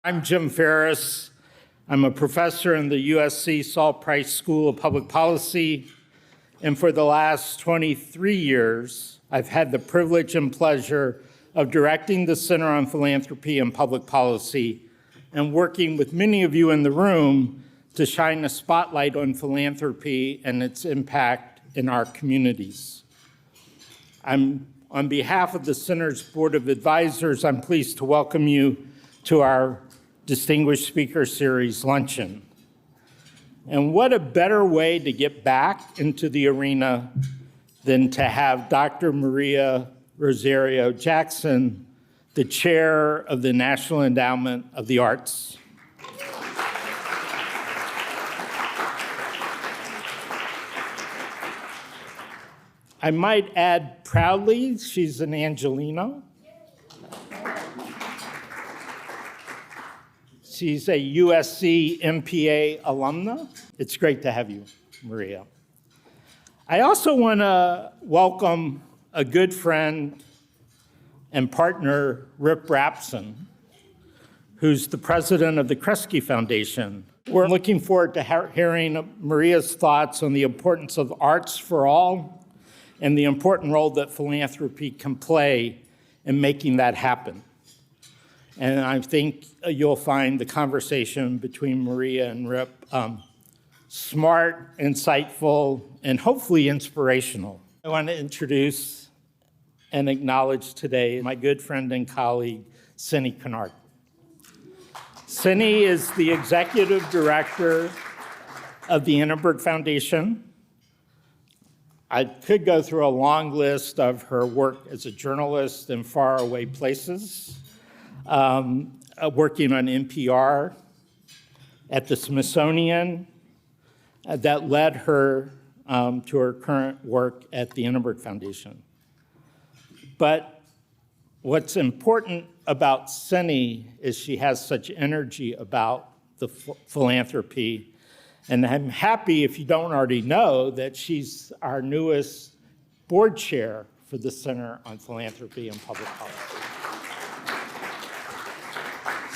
I'm Jim Ferris. I'm a professor in the USC Saul Price School of Public Policy, and for the last 23 years, I've had the privilege and pleasure of directing the Center on Philanthropy and Public Policy and working with many of you in the room to shine a spotlight on philanthropy and its impact in our communities. On behalf of the Center's Board of Advisors, I'm pleased to welcome you to our Distinguished Speaker Series luncheon. And what a better way to get back into the arena than to have Dr. Maria Rosario Jackson, the chair of the National Endowment of the Arts. I might add proudly, she's an Angelino. She's a USC MPA alumna. It's great to have you, Maria. I also want to welcome a good friend and partner, Rip Rapson, who's the president of the Kresge Foundation. We're looking forward to hearing Maria's thoughts on the importance of arts for all and the important role that philanthropy can play in making that happen. And I think you'll find the conversation between Maria and Rip smart, insightful, and hopefully inspirational. I want to introduce and acknowledge today my good friend and colleague, Cindy Kennard. Cindy is the executive director of the Annenberg Foundation. I could go through a long list of her work as a journalist in faraway places. Working on NPR, at the Smithsonian, that led her to her current work at the Annenberg Foundation. But what's important about Cindy is she has such energy about the philanthropy. And I'm happy, if you don't already know, that she's our newest board chair for the Center on Philanthropy and Public Policy.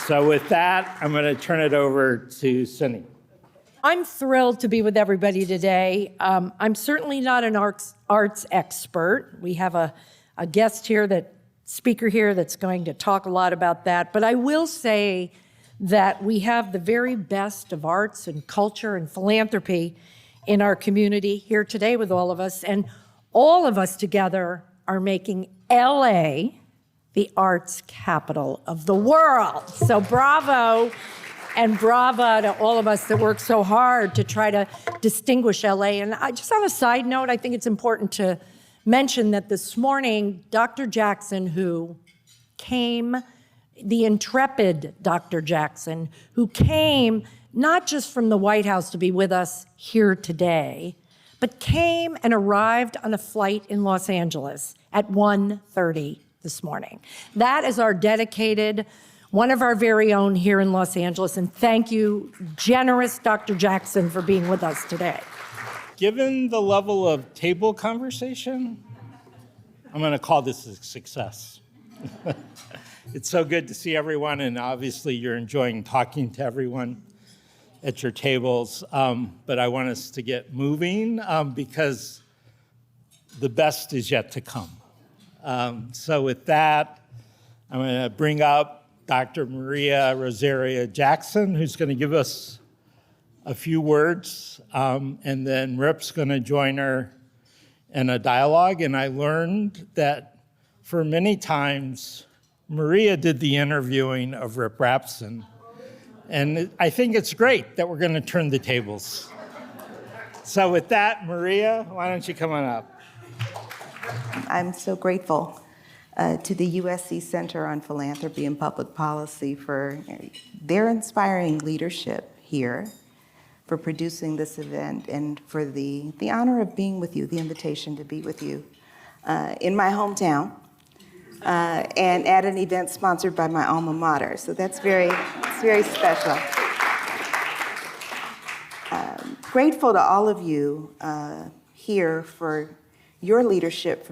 So with that, I'm going to turn it over to Cindy. I'm thrilled to be with everybody today. I'm certainly not an arts expert. We have a guest here, speaker here that's going to talk a lot about that. But I will say that we have the very best of arts and culture and philanthropy in our community here today with all of us. And all of us together are making LA the arts capital of the world. So bravo, and bravo to all of us that work so hard to try to distinguish LA. And just on a side note, I think it's important to mention that this morning, Dr. Jackson, who came, the intrepid Dr. Jackson, who came not just from the White House to be with us here today, but came and arrived on a flight in Los Angeles at 1:30 this morning. That is our dedicated, one of our very own here in Los Angeles, and thank you, generous Dr. Jackson, for being with us today. Given the level of table conversation, I'm going to call this a success. It's so good to see everyone, and obviously you're enjoying talking to everyone at your tables, but I want us to get moving because the best is yet to come. So with that, I'm going to bring up Dr. Maria Rosario Jackson, who's going to give us a few words, and then Rip's going to join her in a dialogue. And I learned that for many times, Maria did the interviewing of Rip Rapson. And I think it's great that we're going to turn the tables. So with that, Maria, why don't you come on up? I'm so grateful to the USC Center on Philanthropy and Public Policy for their inspiring leadership here, for producing this event, and for the honor of being with you, the invitation to be with you in my hometown and at an event sponsored by my alma mater. So that's very special. Grateful to all of you here for your leadership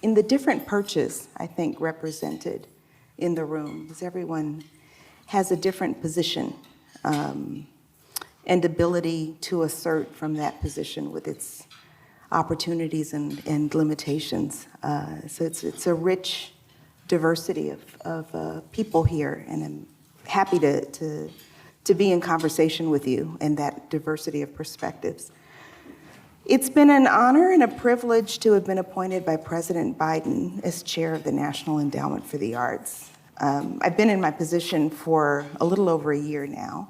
in the different perches, I think, represented in the room, because everyone has a different position and ability to assert from that position with its opportunities and limitations. So it's a rich diversity of people here, and I'm happy to be in conversation with you and that diversity of perspectives. It's been an honor and a privilege to have been appointed by President Biden as chair of the National Endowment for the Arts. I've been in my position for a little over a year now,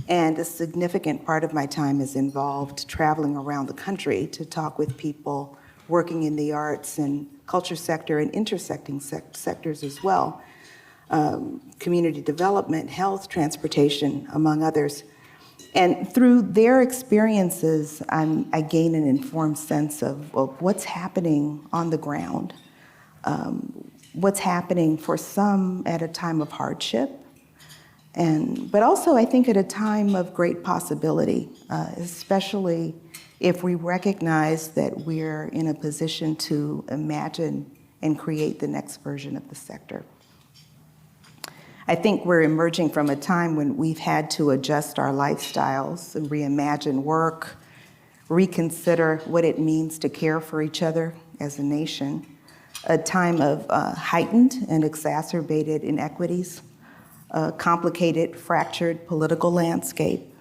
and a significant part of my time is involved traveling around the country to talk with people working in the arts and culture sector and intersecting sectors as well. Community development, health, transportation, among others. And through their experiences, I gain an informed sense of what's happening on the ground, what's happening for some at a time of hardship, but also I think at a time of great possibility, especially if we recognize that we're in a position to imagine and create the next version of the sector. I think we're emerging from a time when we've had to adjust our lifestyles and reimagine work, reconsider what it means to care for each other as a nation, a time of heightened and exacerbated inequities, a complicated, fractured political landscape,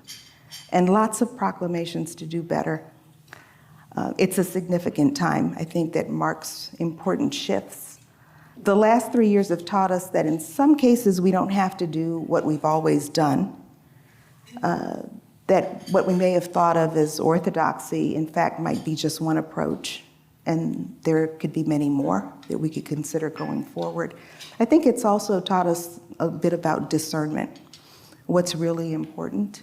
and lots of proclamations to do better. It's a significant time, I think, that marks important shifts. The last 3 years have taught us that in some cases we don't have to do what we've always done, that what we may have thought of as orthodoxy, in fact, might be just one approach, and there could be many more that we could consider going forward. I think it's also taught us a bit about discernment, what's really important,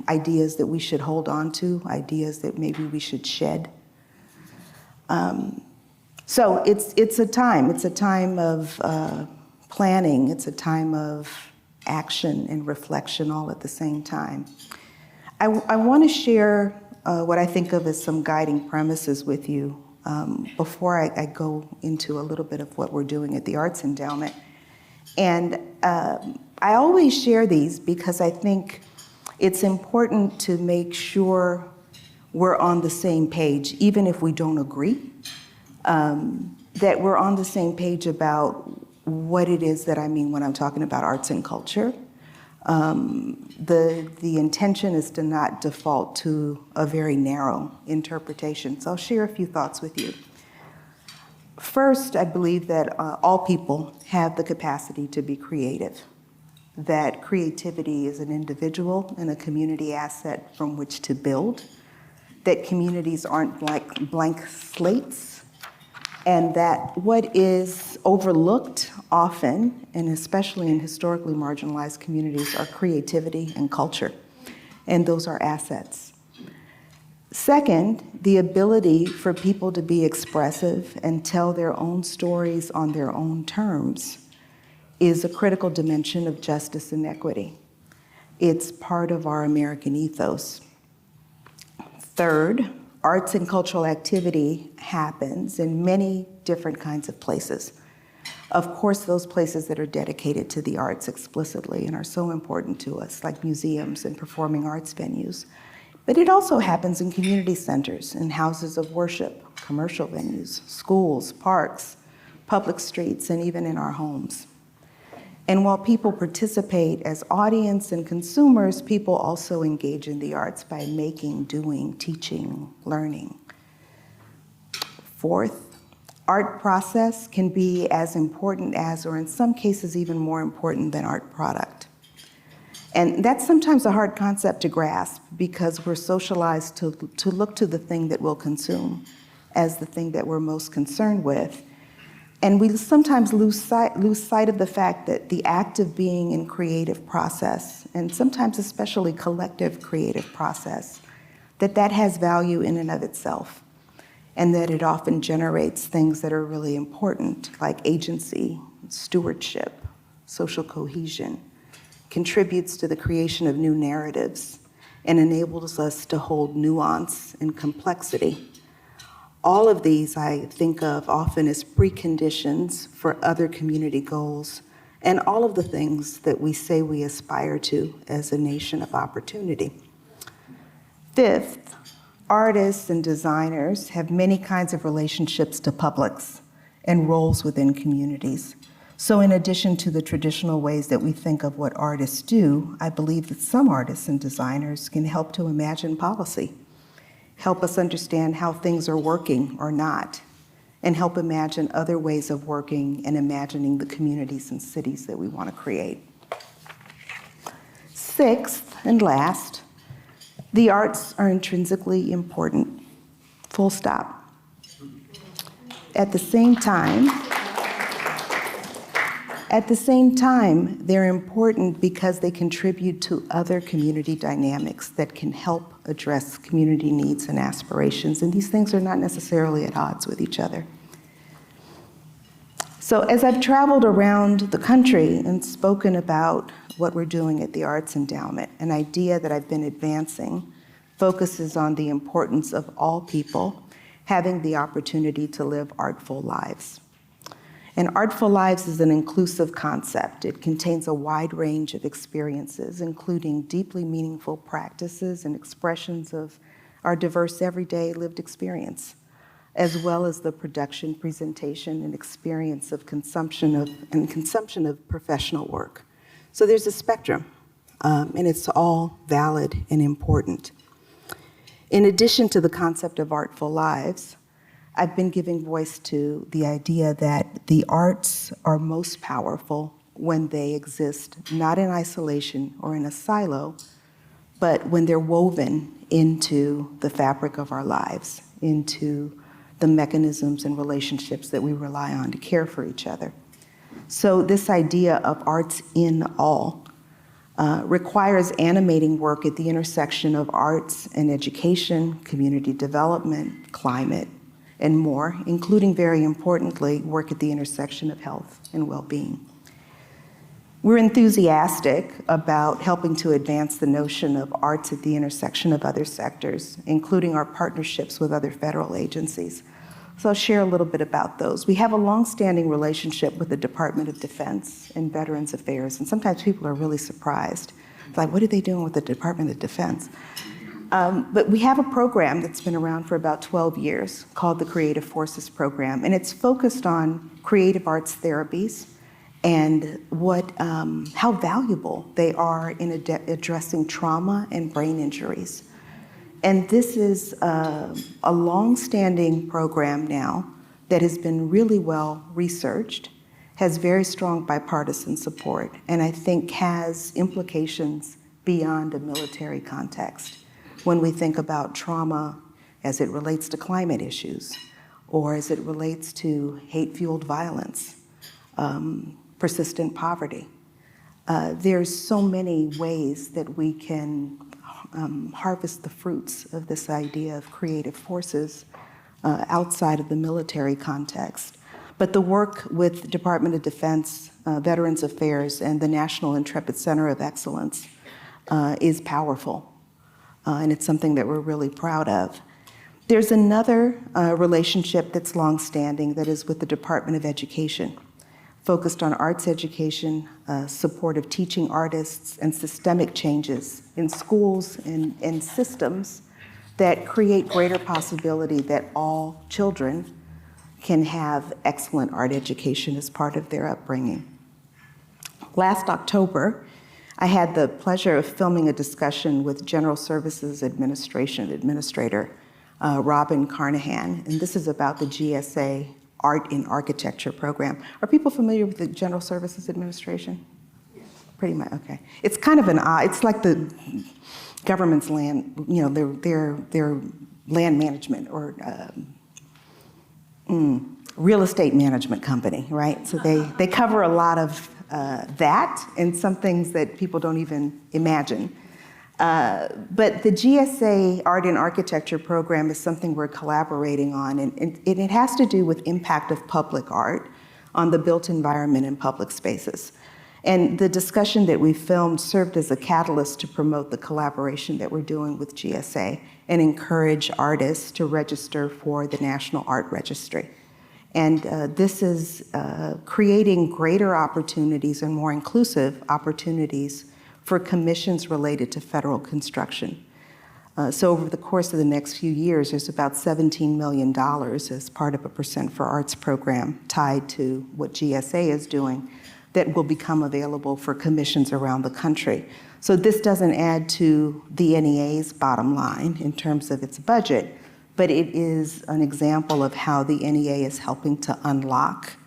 ideas that we should hold on to, ideas that maybe we should shed. So it's a time of planning, it's a time of action and reflection all at the same time. I want to share what I think of as some guiding premises with you before I go into a little bit of what we're doing at the Arts Endowment. And I always share these because I think it's important to make sure we're on the same page, even if we don't agree. That we're on the same page about what it is that I mean when I'm talking about arts and culture. The intention is to not default to a very narrow interpretation. So I'll share a few thoughts with you. First, I believe that all people have the capacity to be creative, that creativity is an individual and a community asset from which to build, that communities aren't like blank slates, and that what is overlooked often, and especially in historically marginalized communities, are creativity and culture, and those are assets. Second, the ability for people to be expressive and tell their own stories on their own terms is a critical dimension of justice and equity. It's part of our American ethos. Third, arts and cultural activity happens in many different kinds of places. Of course, those places that are dedicated to the arts explicitly and are so important to us, like museums and performing arts venues. But it also happens in community centers, in houses of worship, commercial venues, schools, parks, public streets, and even in our homes. And while people participate as audience and consumers, people also engage in the arts by making, doing, teaching, learning. Fourth, art process can be as important as, or in some cases even more important than, art product. And that's sometimes a hard concept to grasp because we're socialized to look to the thing that we'll consume as the thing that we're most concerned with. And we sometimes lose sight of the fact that the act of being in creative process, and sometimes especially collective creative process, that has value in and of itself, and that it often generates things that are really important, like agency, stewardship, social cohesion, contributes to the creation of new narratives, and enables us to hold nuance and complexity. All of these I think of often as preconditions for other community goals and all of the things that we say we aspire to as a nation of opportunity. Fifth, artists and designers have many kinds of relationships to publics and roles within communities. So in addition to the traditional ways that we think of what artists do, I believe that some artists and designers can help to imagine policy, help us understand how things are working or not, and help imagine other ways of working and imagining the communities and cities that we want to create. Sixth and last, the arts are intrinsically important, full stop. At the same time, they're important because they contribute to other community dynamics that can help address community needs and aspirations, and these things are not necessarily at odds with each other. So as I've traveled around the country and spoken about what we're doing at the Arts Endowment, an idea that I've been advancing focuses on the importance of all people having the opportunity to live artful lives. And artful lives is an inclusive concept. It contains a wide range of experiences, including deeply meaningful practices and expressions of our diverse everyday lived experience, as well as the production, presentation, and experience of consumption of professional work. So there's a spectrum, and it's all valid and important. In addition to the concept of artful lives, I've been giving voice to the idea that the arts are most powerful when they exist not in isolation or in a silo, but when they're woven into the fabric of our lives, into the mechanisms and relationships that we rely on to care for each other. So this idea of arts in all requires animating work at the intersection of arts and education, community development, climate, and more, including, very importantly, work at the intersection of health and well-being. We're enthusiastic about helping to advance the notion of arts at the intersection of other sectors, including our partnerships with other federal agencies. So I'll share a little bit about those. We have a longstanding relationship with the Department of Defense and Veterans Affairs, and sometimes people are really surprised. It's like, what are they doing with the Department of Defense? But we have a program that's been around for about 12 years called the Creative Forces Program, and it's focused on creative arts therapies and how valuable they are in addressing trauma and brain injuries. And this is a long-standing program now that has been really well researched, has very strong bipartisan support, and I think has implications beyond a military context when we think about trauma as it relates to climate issues or as it relates to hate-fueled violence, persistent poverty. There's so many ways that we can harvest the fruits of this idea of creative forces outside of the military context. But the work with Department of Defense, Veterans Affairs, and the National Intrepid Center of Excellence is powerful, and it's something that we're really proud of. There's another relationship that's longstanding that is with the Department of Education, focused on arts education, support of teaching artists, and systemic changes in schools and systems that create greater possibility that all children can have excellent art education as part of their upbringing. Last October, I had the pleasure of filming a discussion with General Services Administration Administrator Robin Carnahan, and this is about the GSA Art in Architecture program. Are people familiar with the General Services Administration? Yes. Pretty much, okay. It's kind of it's like the government's land, their land management or real estate management company, right? So they cover a lot of that and some things that people don't even imagine. But the GSA Art in Architecture program is something we're collaborating on, and it has to do with impact of public art on the built environment and public spaces. And the discussion that we filmed served as a catalyst to promote the collaboration that we're doing with GSA and encourage artists to register for the National Art Registry. And this is creating greater opportunities and more inclusive opportunities for commissions related to federal construction. So over the course of the next few years, there's about $17 million as part of a Percent for Arts program tied to what GSA is doing that will become available for commissions around the country. So this doesn't add to the NEA's bottom line in terms of its budget, but it is an example of how the NEA is helping to unlock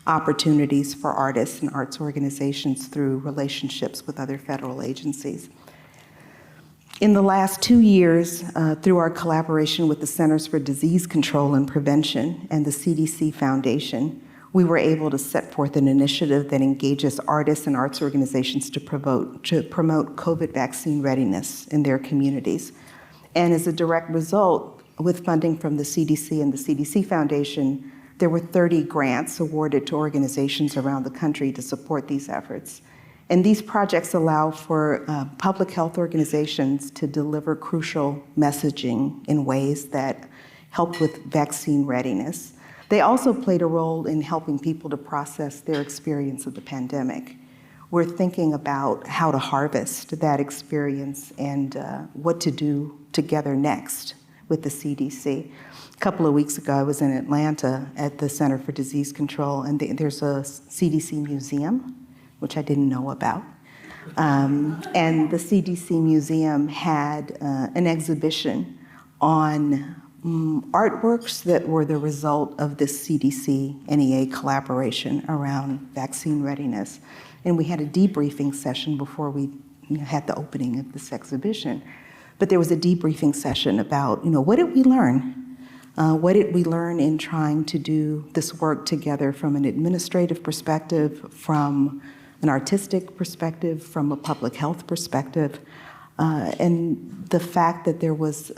opportunities for artists and arts organizations through relationships with other federal agencies. In the last 2 years, through our collaboration with the Centers for Disease Control and Prevention and the CDC Foundation, we were able to set forth an initiative that engages artists and arts organizations to promote COVID vaccine readiness in their communities. And as a direct result, with funding from the CDC and the CDC Foundation, there were 30 grants awarded to organizations around the country to support these efforts. And these projects allow for public health organizations to deliver crucial messaging in ways that help with vaccine readiness. They also played a role in helping people to process their experience of the pandemic. We're thinking about how to harvest that experience and what to do together next with the CDC. A couple of weeks ago, I was in Atlanta at the Center for Disease Control, and there's a CDC museum, which I didn't know about. And the CDC Museum had an exhibition on artworks that were the result of this CDC NEA collaboration around vaccine readiness. And we had a debriefing session before we had the opening of this exhibition. But there was a debriefing session about, what did we learn? What did we learn in trying to do this work together from an administrative perspective, from an artistic perspective, from a public health perspective, and the fact that there was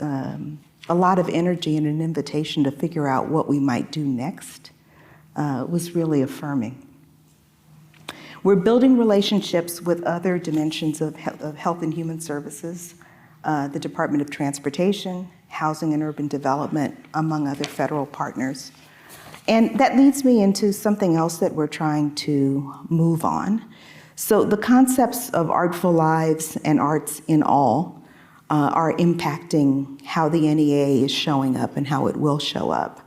a lot of energy and an invitation to figure out what we might do next was really affirming. We're building relationships with other dimensions of health and human services, the Department of Transportation, Housing and Urban Development, among other federal partners. And that leads me into something else that we're trying to move on. So the concepts of artful lives and arts in all are impacting how the NEA is showing up and how it will show up.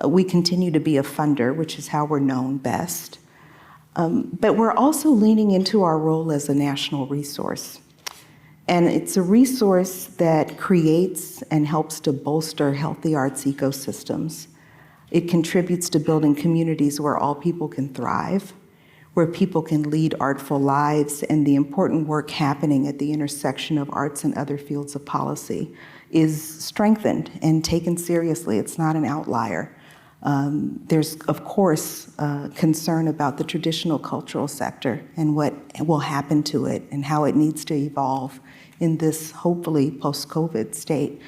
We continue to be a funder, which is how we're known best. But we're also leaning into our role as a national resource. And it's a resource that creates and helps to bolster healthy arts ecosystems. It contributes to building communities where all people can thrive, where people can lead artful lives, and the important work happening at the intersection of arts and other fields of policy is strengthened and taken seriously. It's not an outlier. There's, of course, concern about the traditional cultural sector and what will happen to it and how it needs to evolve in this, hopefully, post-COVID state.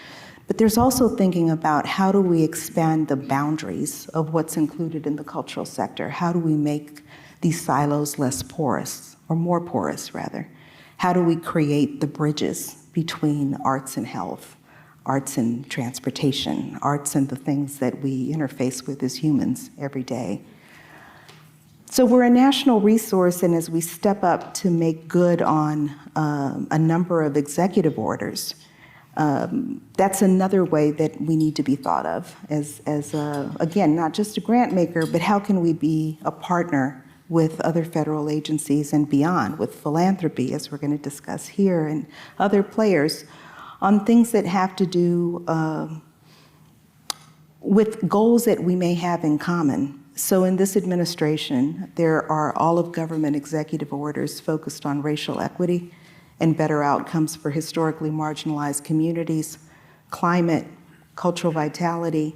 But there's also thinking about how do we expand the boundaries of what's included in the cultural sector? How do we make these silos less porous, or more porous, rather? How do we create the bridges between arts and health, arts and transportation, arts and the things that we interface with as humans every day? So we're a national resource, and as we step up to make good on a number of executive orders, that's another way that we need to be thought of as again, not just a grant maker, but how can we be a partner with other federal agencies and beyond, with philanthropy, as we're going to discuss here, and other players on things that have to do with goals that we may have in common. So in this administration, there are all of government executive orders focused on racial equity and better outcomes for historically marginalized communities, climate, cultural vitality.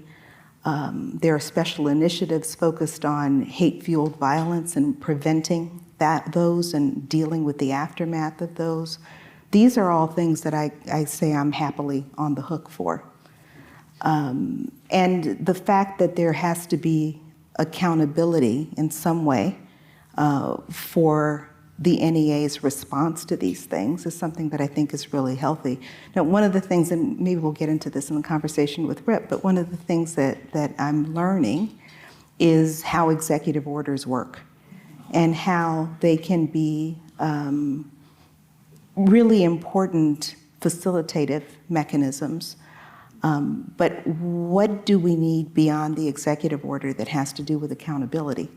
There are special initiatives focused on hate-fueled violence and preventing those and dealing with the aftermath of those. These are all things that I say I'm happily on the hook for. And the fact that there has to be accountability in some way for the NEA's response to these things is something that I think is really healthy. Now, one of the things, and maybe we'll get into this in the conversation with Rip, but one of the things that I'm learning is how executive orders work and how they can be really important facilitative mechanisms. But what do we need beyond the executive order that has to do with accountability,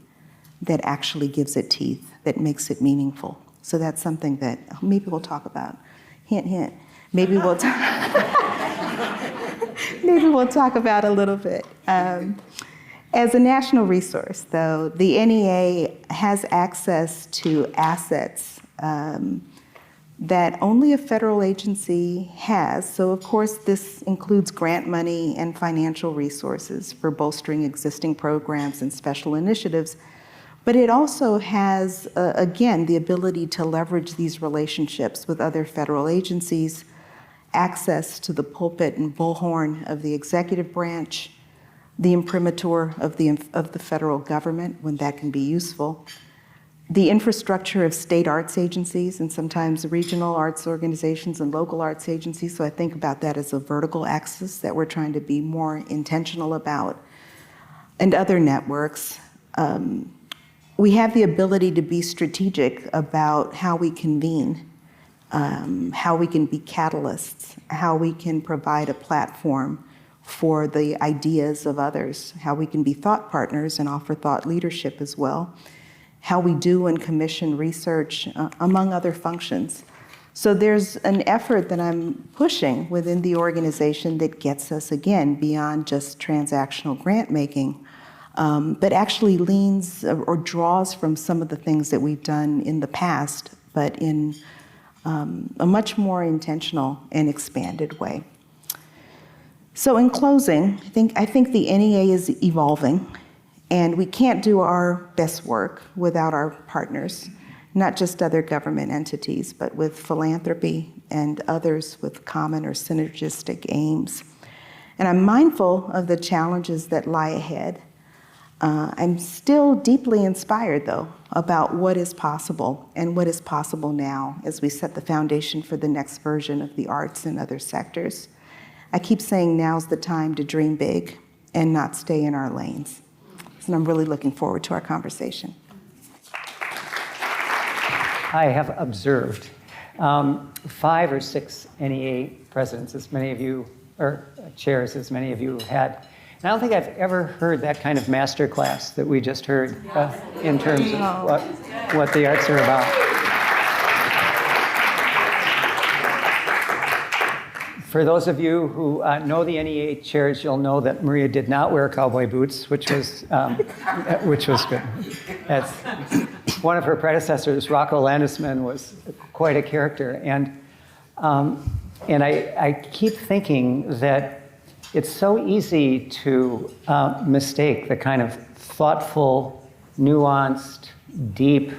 that actually gives it teeth, that makes it meaningful? So that's something that maybe we'll talk about. Hint, hint. Maybe we'll talk. Maybe we'll talk about a little bit. As a national resource, though, the NEA has access to assets that only a federal agency has. So, of course, this includes grant money and financial resources for bolstering existing programs and special initiatives. But it also has, again, the ability to leverage these relationships with other federal agencies, access to the pulpit and bullhorn of the executive branch, the imprimatur of the federal government when that can be useful, the infrastructure of state arts agencies and sometimes regional arts organizations and local arts agencies. So I think about that as a vertical axis that we're trying to be more intentional about, and other networks. We have the ability to be strategic about how we convene, how we can be catalysts, how we can provide a platform for the ideas of others, how we can be thought partners and offer thought leadership as well, how we do and commission research, among other functions. So there's an effort that I'm pushing within the organization that gets us, again, beyond just transactional grant making, but actually leans or draws from some of the things that we've done in the past, but in a much more intentional and expanded way. So in closing, I think the NEA is evolving, and we can't do our best work without our partners, not just other government entities, but with philanthropy and others with common or synergistic aims. And I'm mindful of the challenges that lie ahead. I'm still deeply inspired, though, about what is possible and what is possible now as we set the foundation for the next version of the arts and other sectors. I keep saying now's the time to dream big and not stay in our lanes. And I'm really looking forward to our conversation. I have observed 5 or 6 NEA presidents, as many of you, or chairs, as many of you have had. And I don't think I've ever heard that kind of master class that we just heard in terms of what the arts are about. For those of you who know the NEA chairs, you'll know that Maria did not wear cowboy boots, which was good. That's one of her predecessors, Rocco Landesman, was quite a character, and I keep thinking that it's so easy to mistake the kind of thoughtful, nuanced, deep,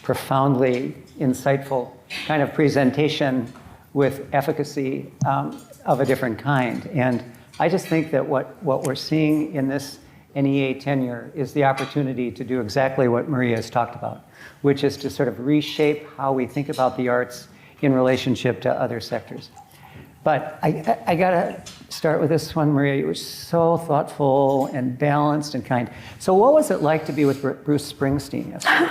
profoundly insightful kind of presentation with efficacy of a different kind. And I just think that what we're seeing in this NEA tenure is the opportunity to do exactly what Maria has talked about, which is to sort of reshape how we think about the arts in relationship to other sectors. But I gotta start with this one, Maria. You were so thoughtful and balanced and kind. So what was it like to be with Bruce Springsteen yesterday?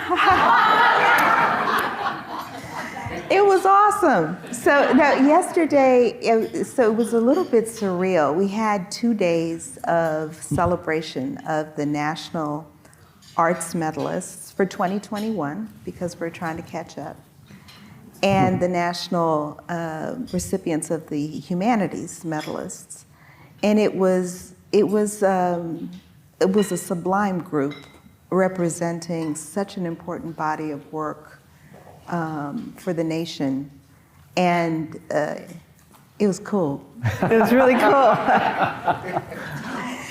It was awesome. So now yesterday, it was a little bit surreal. We had 2 days of celebration of the National Arts Medalists for 2021, because we're trying to catch up, and the national recipients of the humanities medalists. And it was a sublime group representing such an important body of work for the nation, and it was cool. It was really cool.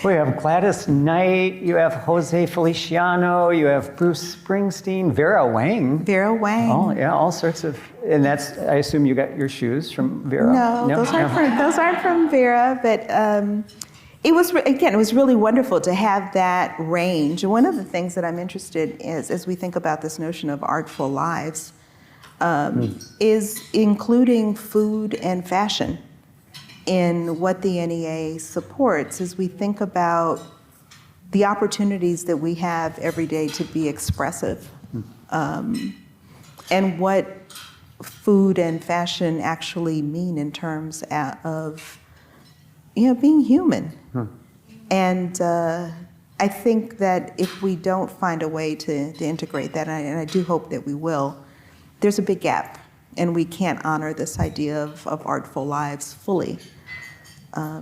We have Gladys Knight, you have Jose Feliciano, you have Bruce Springsteen, Vera Wang. Vera Wang. Oh yeah, all sorts of, and that's, I assume you got your shoes from Vera. No, those aren't from Vera, but it was really wonderful to have that range. One of the things that I'm interested in is, as we think about this notion of artful lives, is including food and fashion in what the NEA supports, as we think about the opportunities that we have every day to be expressive, and what food and fashion actually mean in terms of, being human. And I think that if we don't find a way to integrate that, and I do hope that we will, there's a big gap, and we can't honor this idea of artful lives fully.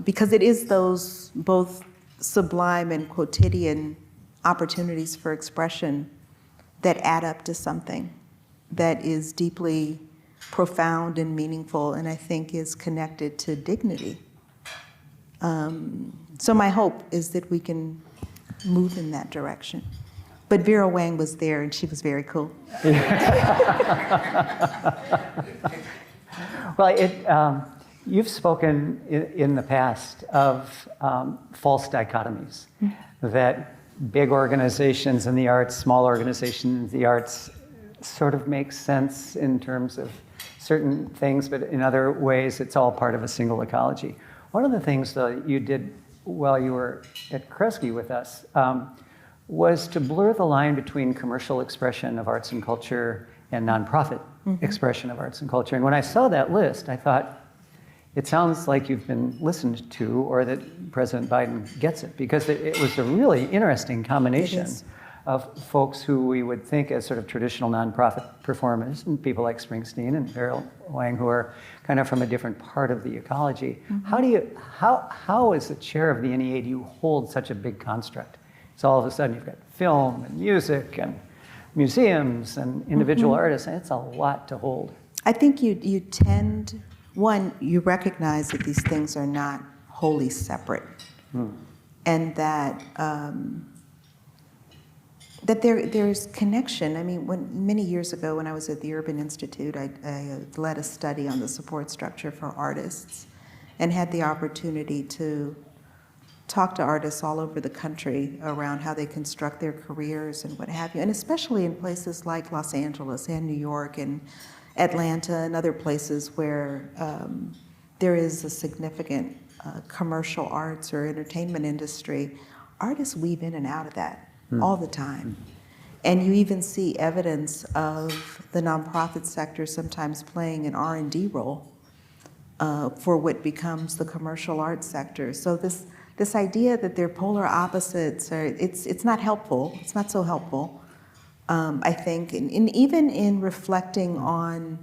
Because it is those both sublime and quotidian opportunities for expression that add up to something that is deeply profound and meaningful, and I think is connected to dignity. So my hope is that we can move in that direction. But Vera Wang was there, and she was very cool. Well, you've spoken in the past of false dichotomies, that big organizations in the arts, small organizations in the arts sort of make sense in terms of certain things, but in other ways it's all part of a single ecology. One of the things, though, you did while you were at Kresge with us was to blur the line between commercial expression of arts and culture and nonprofit expression of arts and culture. And when I saw that list, I thought, it sounds like you've been listened to, or that President Biden gets it, because it was a really interesting combination of folks who we would think as sort of traditional nonprofit performers, and people like Springsteen and Vera Wang, who are kind of from a different part of the ecology. How as the chair of the NEA do you hold such a big construct? So all of a sudden you've got film and music and museums and individual artists, and it's a lot to hold. I think you tend, one, you recognize that these things are not wholly separate, and that that there's connection. I mean, many years ago when I was at the Urban Institute, I led a study on the support structure for artists and had the opportunity to talk to artists all over the country around how they construct their careers and what have you, and especially in places like Los Angeles and New York and Atlanta and other places where there is a significant commercial arts or entertainment industry. Artists weave in and out of that all the time. And you even see evidence of the nonprofit sector sometimes playing an R&D role for what becomes the commercial arts sector. So this idea that they're polar opposites, it's not helpful. It's not so helpful, I think. And even in reflecting on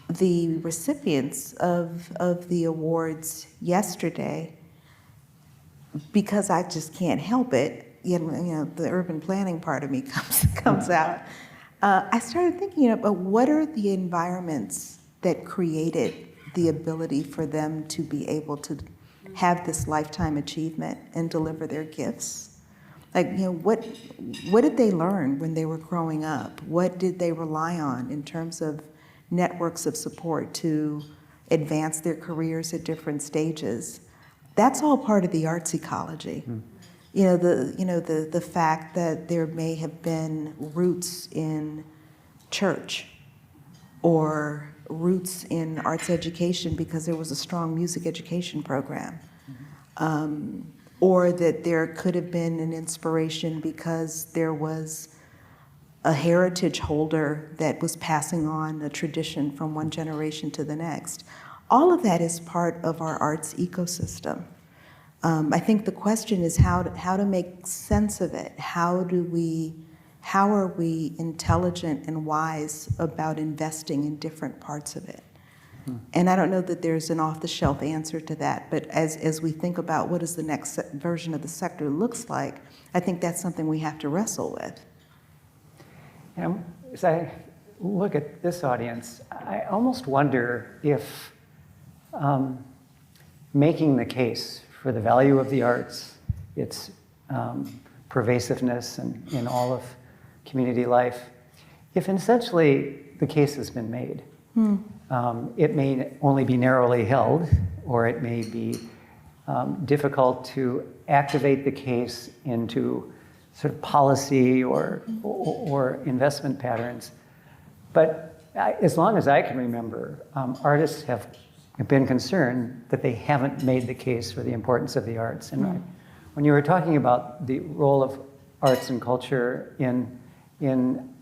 the recipients of the awards yesterday, because I just can't help it, the urban planning part of me comes out. I started thinking about what are the environments that created the ability for them to be able to have this lifetime achievement and deliver their gifts. Like, what did they learn when they were growing up? What did they rely on in terms of networks of support to advance their careers at different stages? That's all part of the arts ecology. The fact that there may have been roots in church or roots in arts education because there was a strong music education program, or that there could have been an inspiration because there was a heritage holder that was passing on a tradition from one generation to the next. All of that is part of our arts ecosystem. I think the question is how to make sense of it. How are we intelligent and wise about investing in different parts of it? And I don't know that there's an off-the-shelf answer to that, but as we think about what is the next version of the sector looks like, I think that's something we have to wrestle with. As I look at this audience, I almost wonder if making the case for the value of the arts, its pervasiveness in all of community life, if essentially the case has been made. It may only be narrowly held, or it may be difficult to activate the case into sort of policy or investment patterns. But as long as I can remember, artists have been concerned that they haven't made the case for the importance of the arts. And When you were talking about the role of arts and culture in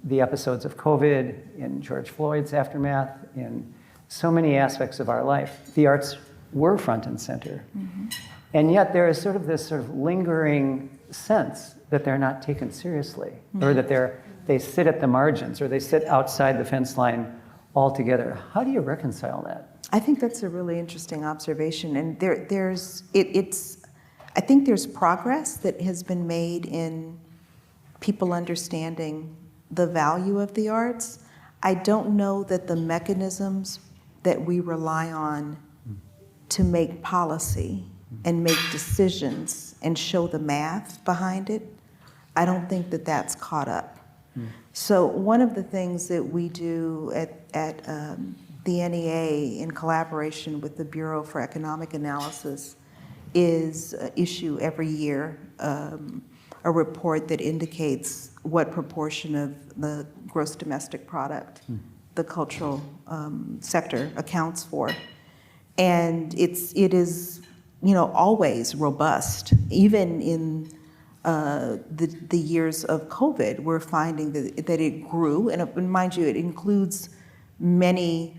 the episodes of COVID, in George Floyd's aftermath, in so many aspects of our life, the arts were front and center. Mm-hmm. And yet there is sort of this sort of lingering sense that they're not taken seriously, mm-hmm. or that they sit at the margins, or they sit outside the fence line altogether. How do you reconcile that? I think that's a really interesting observation, and I think there's progress that has been made in people understanding the value of the arts. I don't know that the mechanisms that we rely on to make policy and make decisions and show the math behind it, I don't think that that's caught up. So one of the things that we do at the NEA in collaboration with the Bureau for Economic Analysis is issue every year a report that indicates what proportion of the gross domestic product the cultural sector accounts for. And it is always robust. Even in the years of COVID, we're finding that it grew, and mind you, it includes many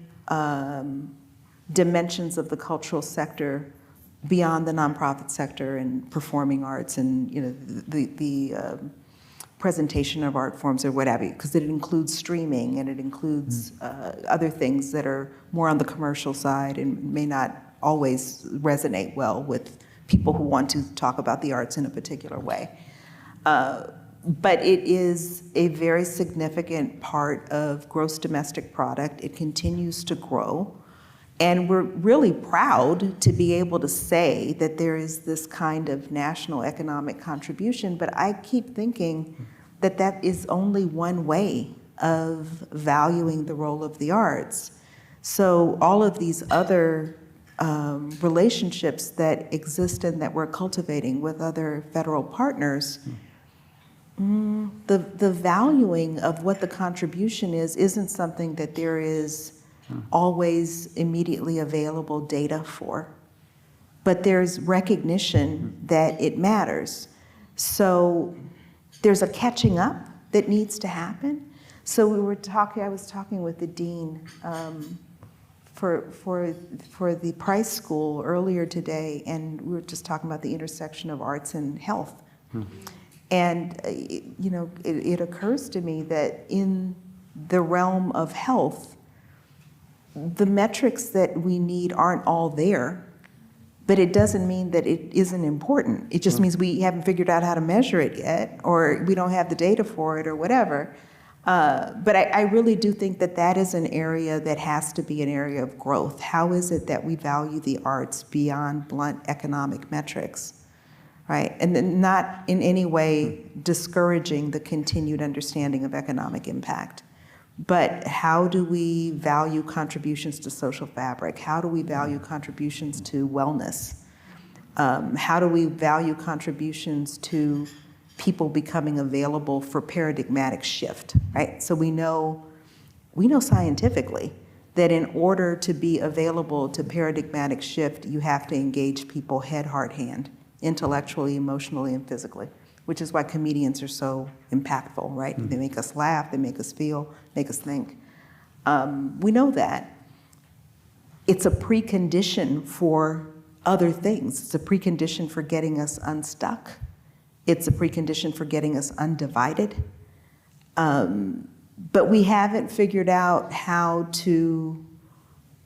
dimensions of the cultural sector beyond the nonprofit sector and performing arts and the presentation of art forms or whatever, because it includes streaming and it includes other things that are more on the commercial side and may not always resonate well with people who want to talk about the arts in a particular way. But it is a very significant part of gross domestic product. It continues to grow. And we're really proud to be able to say that there is this kind of national economic contribution, but I keep thinking that that is only one way of valuing the role of the arts. So all of these other relationships that exist and that we're cultivating with other federal partners, the valuing of what the contribution is isn't something that there is always immediately available data for. But there's recognition that it matters. So there's a catching up that needs to happen. So I was talking with the dean for the Price School earlier today, and we were just talking about the intersection of arts and health. And it occurs to me that in the realm of health, the metrics that we need aren't all there, but it doesn't mean that it isn't important. It just means we haven't figured out how to measure it yet, or we don't have the data for it, or whatever. But I really do think that that is an area that has to be an area of growth. How is it that we value the arts beyond blunt economic metrics, right? And then not in any way discouraging the continued understanding of economic impact. But how do we value contributions to social fabric? How do we value contributions to wellness? How do we value contributions to people becoming available for paradigmatic shift, right? So we know scientifically that in order to be available to paradigmatic shift, you have to engage people head, heart, hand, intellectually, emotionally, and physically, which is why comedians are so impactful, right? They make us laugh, they make us feel, make us think. We know that. It's a precondition for other things. It's a precondition for getting us unstuck. It's a precondition for getting us undivided. But we haven't figured out how to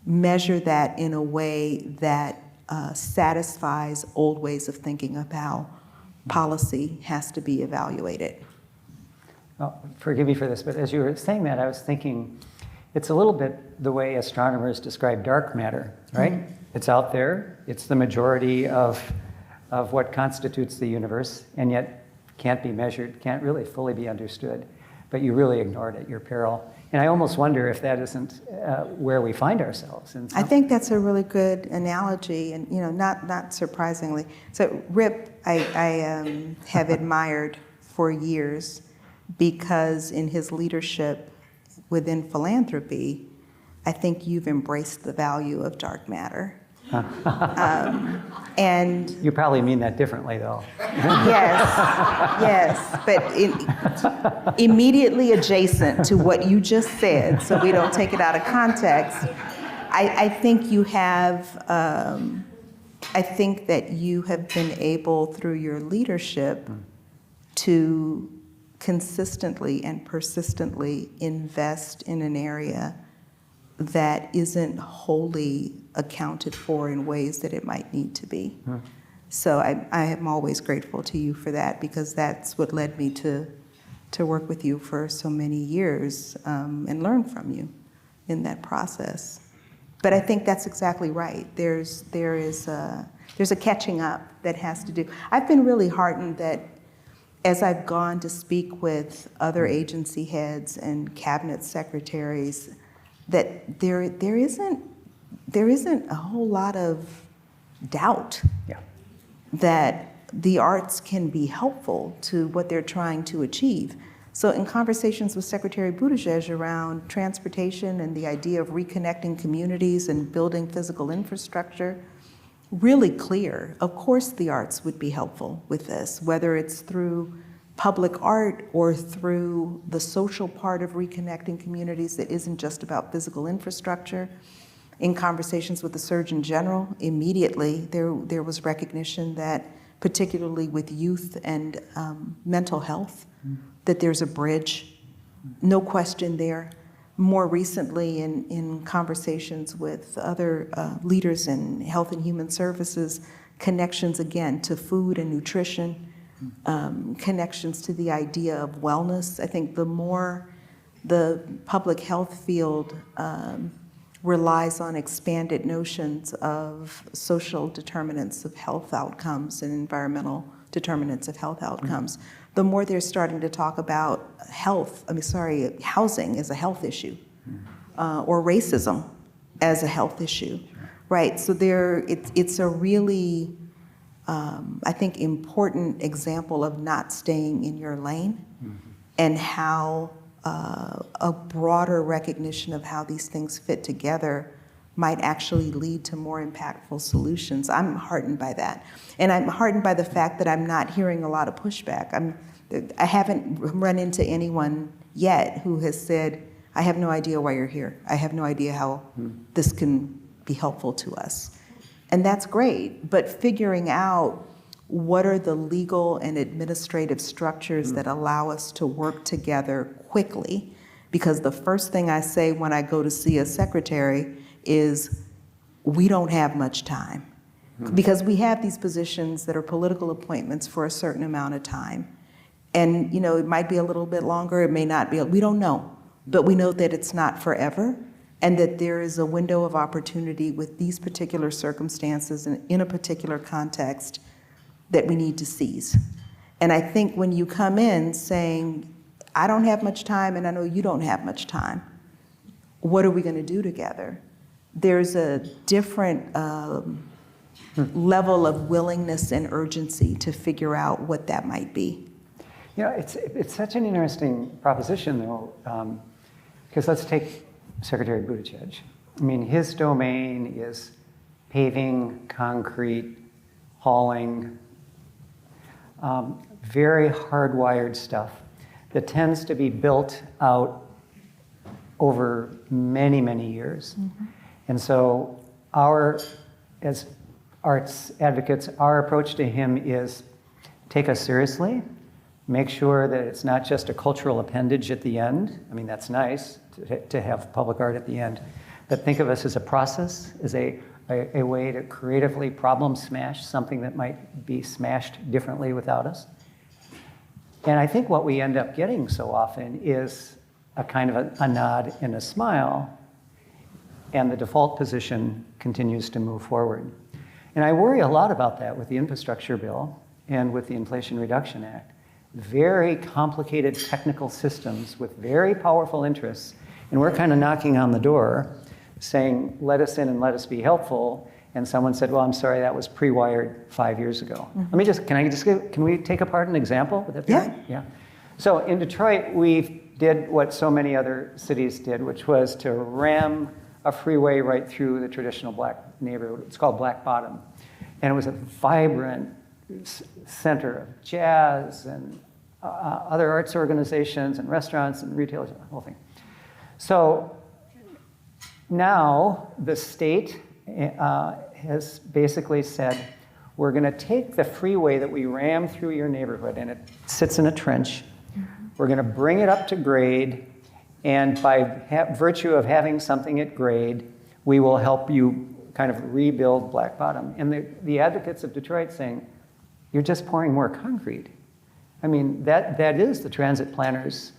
measure that in a way that satisfies old ways of thinking of how policy has to be evaluated. Well, forgive me for this, but as you were saying that, I was thinking it's a little bit the way astronomers describe dark matter, right? It's out there. It's the majority of what constitutes the universe, and yet can't be measured, can't really fully be understood. But you really ignored it, your peril. And I almost wonder if that isn't where we find ourselves. I think that's a really good analogy, and not surprisingly. So Rip, I have admired for years because in his leadership within philanthropy, I think you've embraced the value of dark matter. And You probably mean that differently, though. yes, but immediately adjacent to what you just said, so we don't take it out of context, I think you have, I think that you have been able, through your leadership, to consistently and persistently invest in an area that isn't wholly accounted for in ways that it might need to be. So I am always grateful to you for that, because that's what led me to work with you for so many years and learn from you in that process. But I think that's exactly right. There's a catching up that has to do. I've been really heartened that as I've gone to speak with other agency heads and cabinet secretaries, that there isn't a whole lot of doubt that the arts can be helpful to what they're trying to achieve. So in conversations with Secretary Buttigieg around transportation and the idea of reconnecting communities and building physical infrastructure, really clear, of course the arts would be helpful with this, whether it's through public art or through the social part of reconnecting communities that isn't just about physical infrastructure. In conversations with the Surgeon General, immediately there was recognition that, particularly with youth and mental health, that there's a bridge, no question there. More recently, in conversations with other leaders in health and human services, connections again to food and nutrition, connections to the idea of wellness. I think the more the public health field relies on expanded notions of social determinants of health outcomes and environmental determinants of health outcomes, the more they're starting to talk about housing as a health issue, or racism as a health issue, right? So it's a really, I think, important example of not staying in your lane, and how a broader recognition of how these things fit together might actually lead to more impactful solutions. I'm heartened by that. And I'm heartened by the fact that I'm not hearing a lot of pushback. I haven't run into anyone yet who has said, I have no idea why you're here. I have no idea how this can be helpful to us. And that's great, but figuring out what are the legal and administrative structures that allow us to work together quickly, because the first thing I say when I go to see a secretary is, we don't have much time. Because we have these positions that are political appointments for a certain amount of time. And it might be a little bit longer, it may not be, we don't know. But we know that it's not forever, and that there is a window of opportunity with these particular circumstances and in a particular context that we need to seize. And I think when you come in saying, I don't have much time and I know you don't have much time, what are we going to do together? There's a different level of willingness and urgency to figure out what that might be. It's such an interesting proposition, though, because let's take Secretary Buttigieg. I mean, his domain is paving, concrete, hauling, very hardwired stuff that tends to be built out over many, many years. And so as arts advocates, our approach to him is take us seriously, make sure that it's not just a cultural appendage at the end. I mean, that's nice to have public art at the end, but think of us as a process, as a way to creatively problem smash something that might be smashed differently without us. And I think what we end up getting so often is a kind of a nod and a smile, and the default position continues to move forward. And I worry a lot about that with the infrastructure bill and with the Inflation Reduction Act. Very complicated technical systems with very powerful interests, and we're kind of knocking on the door saying, let us in and let us be helpful. And someone said, well, I'm sorry, that was pre-wired 5 years ago. Can we take apart an example? Would that be right? Yeah. So in Detroit, we did what so many other cities did, which was to ram a freeway right through the traditional black neighborhood. It's called Black Bottom. And it was a vibrant center of jazz and other arts organizations and restaurants and retailers, the whole thing. So now the state has basically said, we're going to take the freeway that we ram through your neighborhood, and it sits in a trench. We're going to bring it up to grade, and by virtue of having something at grade, we will help you kind of rebuild Black Bottom. And the advocates of Detroit saying, you're just pouring more concrete. I mean, that is the transit planner's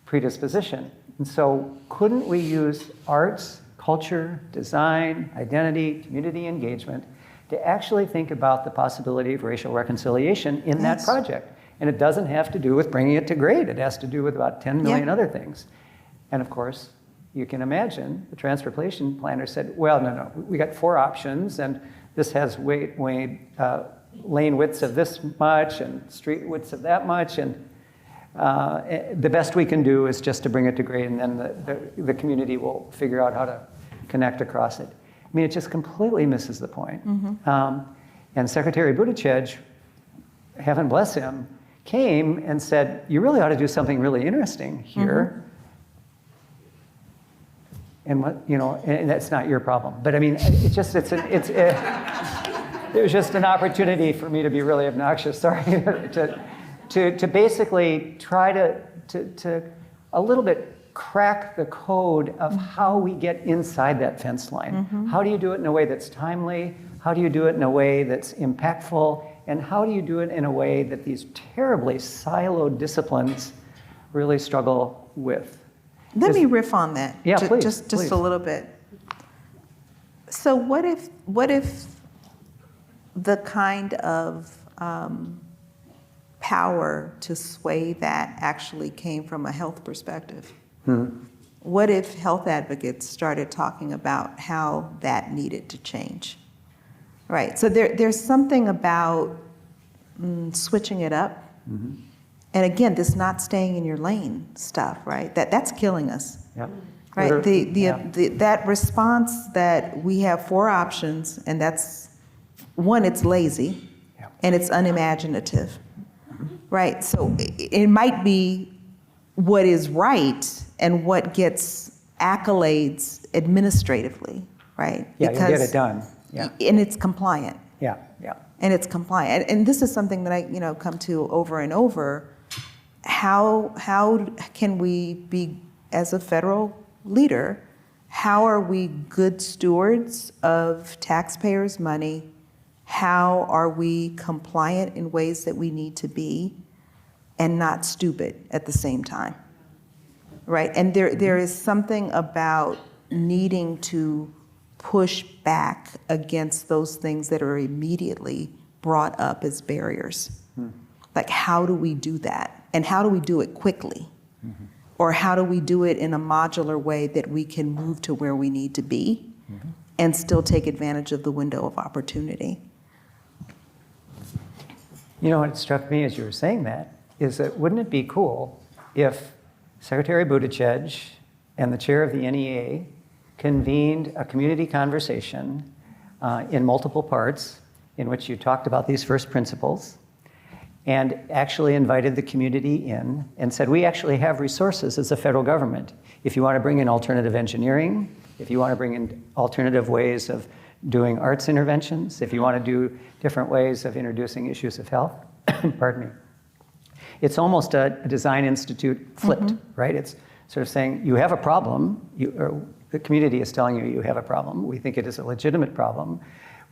predisposition. And so couldn't we use arts, culture, design, identity, community engagement to actually think about the possibility of racial reconciliation in that project? And it doesn't have to do with bringing it to grade. It has to do with about 10 million other things. And of course, you can imagine the transportation planner said, well, no, we got 4 options, and this has lane widths of this much and street widths of that much, and the best we can do is just to bring it to grade, and then the community will figure out how to connect across it. I mean, it just completely misses the point. And Secretary Buttigieg, heaven bless him, came and said, you really ought to do something really interesting here. And and that's not your problem. But I mean, it was just an opportunity for me to be really obnoxious. Sorry, to basically try to a little bit crack the code of how we get inside that fence line. How do you do it in a way that's timely? How do you do it in a way that's impactful? And how do you do it in a way that these terribly siloed disciplines really struggle with? Let me riff on that. Yeah, please. Just please. a little bit. So what if the kind of power to sway that actually came from a health perspective? What if health advocates started talking about how that needed to change? Right, so there's something about switching it up. And again, this not staying in your lane stuff, right? That's killing us. Yep. Right, that response that we have 4 options, and that's, one, it's lazy, and it's unimaginative, right? So it might be what is right and what gets accolades administratively, right? Yeah, you get it done. Yeah. And it's compliant. Yeah. And it's compliant. And this is something that I come to over and over. How can we be, as a federal leader, how are we good stewards of taxpayers' money? How are we compliant in ways that we need to be and not stupid at the same time? Right? And there is something about needing to push back against those things that are immediately brought up as barriers. Like, how do we do that? And how do we do it quickly? Or how do we do it in a modular way that we can move to where we need to be and still take advantage of the window of opportunity? You know, what struck me as you were saying that is that wouldn't it be cool if Secretary Buttigieg and the chair of the NEA convened a community conversation in multiple parts in which you talked about these first principles and actually invited the community in and said, we actually have resources as a federal government. If you want to bring in alternative engineering, if you want to bring in alternative ways of doing arts interventions, if you want to do different ways of introducing issues of health, pardon me. It's almost a design institute flipped, right? It's sort of saying, you have a problem, or the community is telling you have a problem. We think it is a legitimate problem.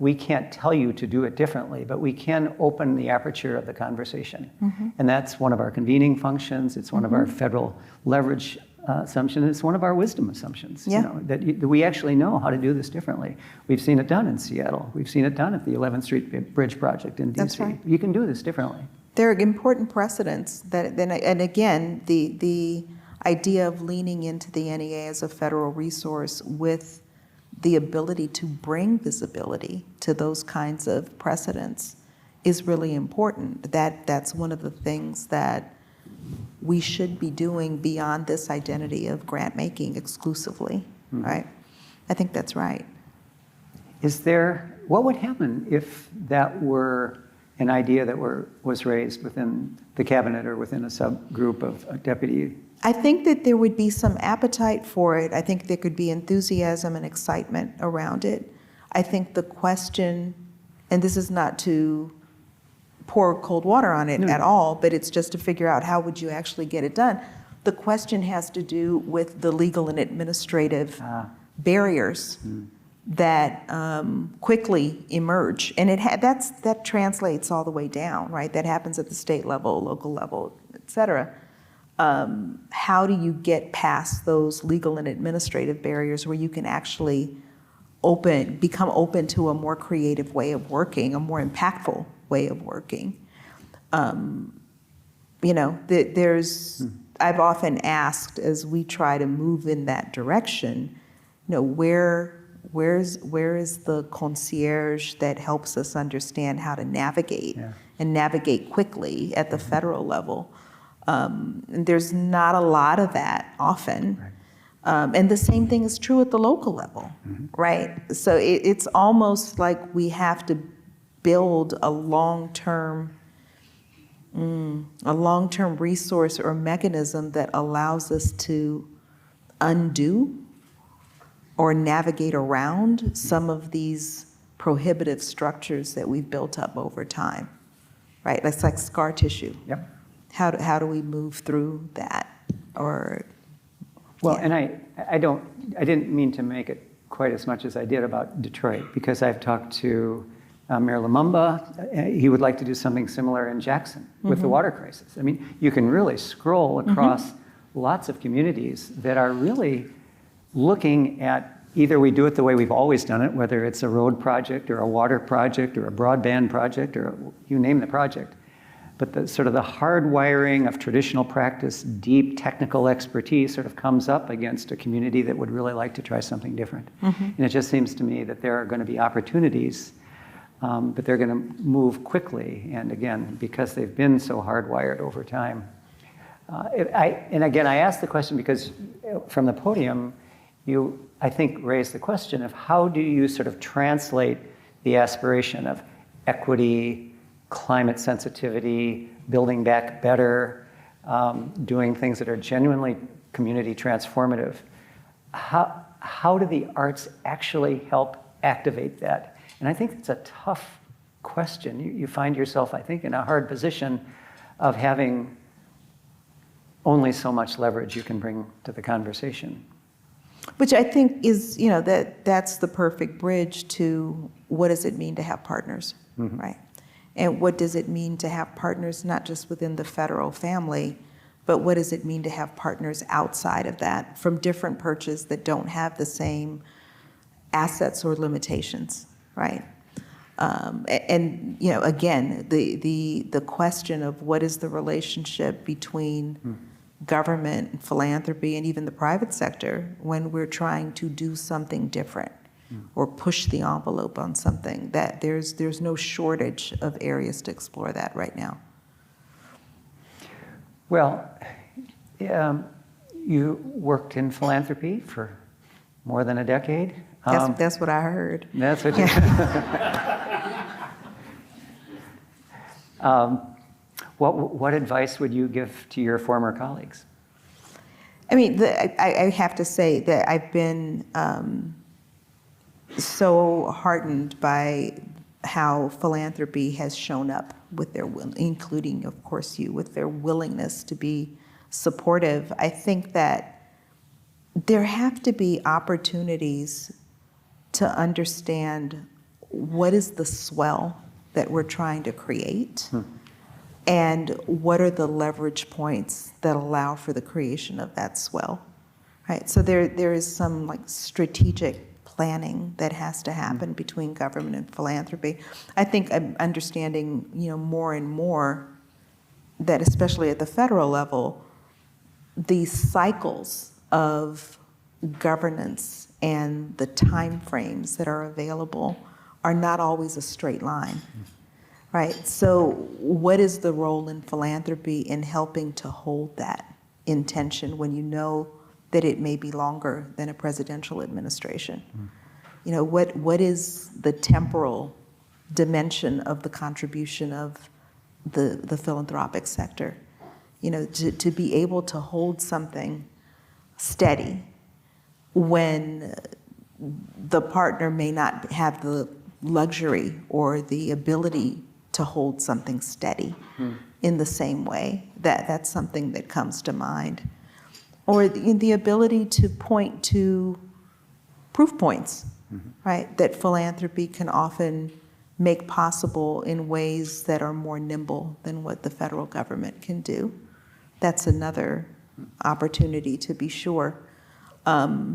We can't tell you to do it differently, but we can open the aperture of the conversation. And that's one of our convening functions. It's one of our federal leverage assumptions. It's one of our wisdom assumptions, that we actually know how to do this differently. We've seen it done in Seattle. We've seen it done at the 11th Street Bridge project in DC. That's right. You can do this differently. There are important precedents and again, the idea of leaning into the NEA as a federal resource with the ability to bring visibility to those kinds of precedents is really important. That's one of the things that we should be doing beyond this identity of grant making exclusively. right? I think that's right. What would happen if that were an idea that was raised within the cabinet or within a subgroup of a deputy? I think that there would be some appetite for it. I think there could be enthusiasm and excitement around it. I think the question, and this is not to pour cold water on it at all, but it's just to figure out how would you actually get it done. The question has to do with the legal and administrative barriers that quickly emerge. And that translates all the way down, right? That happens at the state level, local level, et cetera. How do you get past those legal and administrative barriers where you can actually become open to a more creative way of working, a more impactful way of working? I've often asked, as we try to move in that direction, where is the concierge that helps us understand how to navigate and navigate quickly at the federal level? And there's not a lot of that often. And the same thing is true at the local level, right? So it's almost like we have to build a long-term resource or mechanism that allows us to undo or navigate around some of these prohibitive structures that we've built up over time, right? That's like scar tissue. Yep. How do we move through that? And I didn't mean to make it quite as much as I did about Detroit, because I've talked to Mayor Lumumba. He would like to do something similar in Jackson with the water crisis. I mean, you can really scroll across lots of communities that are really looking at either we do it the way we've always done it, whether it's a road project or a water project or a broadband project or you name the project. But the sort of the hardwiring of traditional practice, deep technical expertise sort of comes up against a community that would really like to try something different. And it just seems to me that there are going to be opportunities, but they're going to move quickly. And again, because they've been so hardwired over time. And again, I asked the question because from the podium, you, I think, raised the question of how do you sort of translate the aspiration of equity, climate sensitivity, building back better, doing things that are genuinely community transformative. How do the arts actually help activate that? And I think it's a tough question. You find yourself, I think, in a hard position of having only so much leverage you can bring to the conversation. Which I think is, that's the perfect bridge to what does it mean to have partners, right? And what does it mean to have partners not just within the federal family, but what does it mean to have partners outside of that from different perches that don't have the same assets or limitations, right? And again, the question of what is the relationship between government and philanthropy and even the private sector when we're trying to do something different or push the envelope on something, that there's no shortage of areas to explore that right now. Well, you worked in philanthropy for more than a decade. That's what I heard. That's what you What advice would you give to your former colleagues? I mean, I have to say that I've been so heartened by how philanthropy has shown up with their will, including, of course, you, with their willingness to be supportive. I think that there have to be opportunities to understand what is the swell that we're trying to create. And what are the leverage points that allow for the creation of that swell, right? So there is some like strategic planning that has to happen between government and philanthropy. I think I'm understanding, more and more that especially at the federal level, these cycles of governance and the time frames that are available are not always a straight line. Right, so what is the role in philanthropy in helping to hold that intention when you know that it may be longer than a presidential administration. You know, what is the temporal dimension of the contribution of the philanthropic sector? You know, to be able to hold something steady when the partner may not have the luxury or the ability to hold something steady in the same way. That's something that comes to mind. Or the ability to point to proof points, right, that philanthropy can often make possible in ways that are more nimble than what the federal government can do. That's another opportunity, to be sure. I